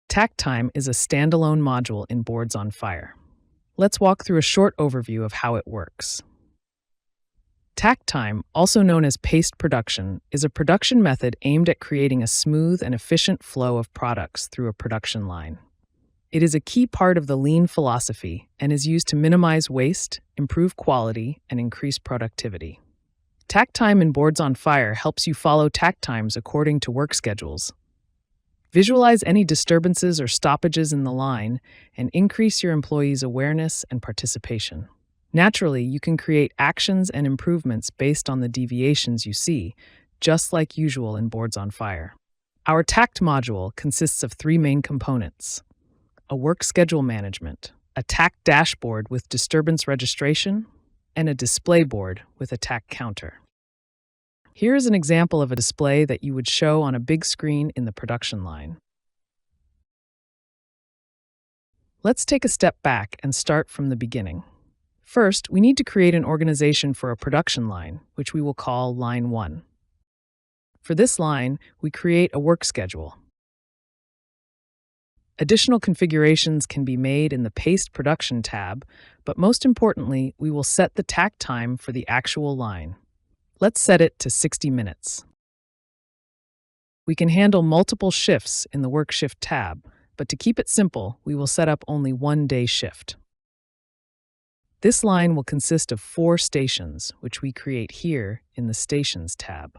Takt time is a standalone module in Boards on Fire. Let's walk through a short overview of how it works. Takt time, also known as paced production, is a production method aimed at creating a smooth and efficient flow of products through a production line. It is a key part of the lean philosophy and is used to minimize waste, improve quality, and increase productivity. Takt time in Boards on Fire helps you follow takt times according to work schedules. Visualize any disturbances or stoppages in the line and increase your employees' awareness and participation. Naturally, you can create actions and improvements based on the deviations you see, just like usual in Boards on Fire. Our Takt module consists of three main components: a work schedule management, a Takt dashboard with disturbance registration, and a display board with a Takt counter. Here is an example of a display that you would show on a big screen in the production line. Let's take a step back and start from the beginning. First, we need to create an organization for a production line, which we will call Line 1. For this line, we create a work schedule. Additional configurations can be made in the Paced Production tab, but most importantly, we will set the takt time for the actual line. Let's set it to 60 minutes. We can handle multiple shifts in the Work Shift tab, but to keep it simple, we will set up only one-day shift. This line will consist of 4 stations, which we create here in the Stations tab.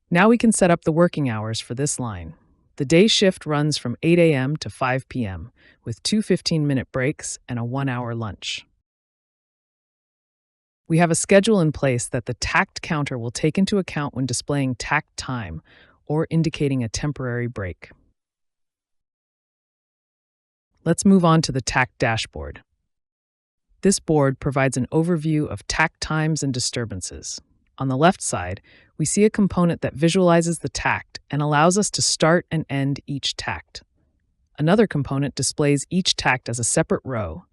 Now we can set up the working hours for this line. The day shift runs from 8 a.m. to 5 p.m., with 2 15-minute breaks and a 1-hour lunch. We have a schedule in place that the takt counter will take into account when displaying takt time or indicating a temporary break. Let's move on to the Takt dashboard. This board provides an overview of takt times and disturbances. On the left side, we see a component that visualizes the takt and allows us to start and end each takt. Another component displays each takt as a separate row,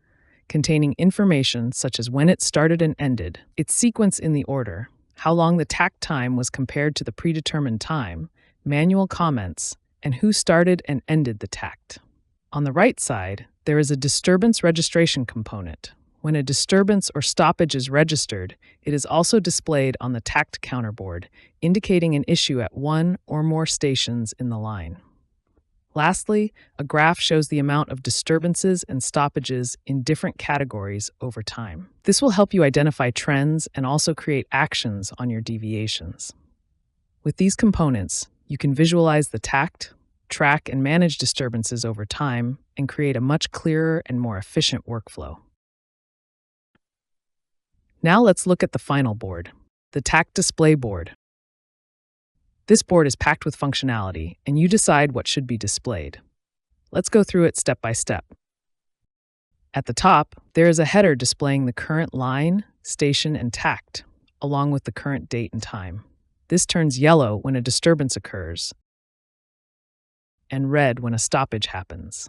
containing information such as when it started and ended, its sequence in the order, how long the takt time was compared to the predetermined time, manual comments, and who started and ended the takt. On the right side, there is a Disturbance Registration component. When a disturbance or stoppage is registered, it is also displayed on the takt counter board, indicating an issue at one or more stations in the line. Lastly, a graph shows the amount of disturbances and stoppages in different categories over time. This will help you identify trends and also create actions on your deviations. With these components, you can visualize the takt, track and manage disturbances over time, and create a much clearer and more efficient workflow. Now let's look at the final board, the Takt display board. This board is packed with functionality, and you decide what should be displayed. Let's go through it step by step. At the top, there is a header displaying the current line, station, and takt, along with the current date and time. This turns yellow when a disturbance occurs, and red when a stoppage happens.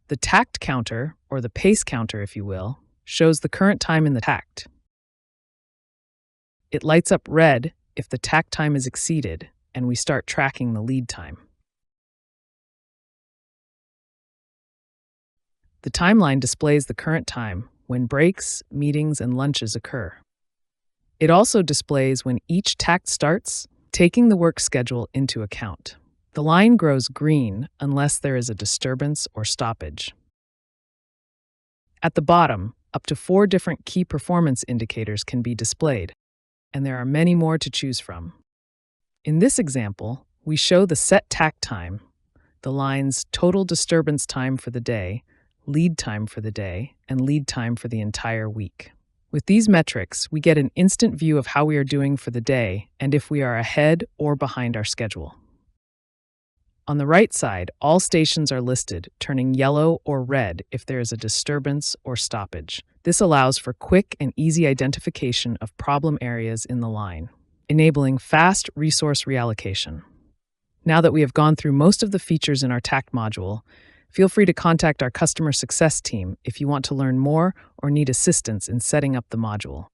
The takt counter, or the pace counter if you will, shows the current time in the takt. It lights up red if the takt time is exceeded and we start tracking the lead time. The timeline displays the current time when breaks, meetings, and lunches occur. It also displays when each takt starts, taking the work schedule into account. The line grows green unless there is a disturbance or stoppage. At the bottom, up to 4 different key performance indicators can be displayed, and there are many more to choose from. In this example, we show the set takt time, the lines total disturbance time for the day, lead time for the day, and lead time for the entire week. With these metrics, we get an instant view of how we are doing for the day and if we are ahead or behind our schedule. On the right side, all stations are listed, turning yellow or red if there is a disturbance or stoppage. This allows for quick and easy identification of problem areas in the line, enabling fast resource reallocation. Now that we have gone through most of the features in our Takt module, feel free to contact our customer success team if you want to learn more or need assistance in setting up the module.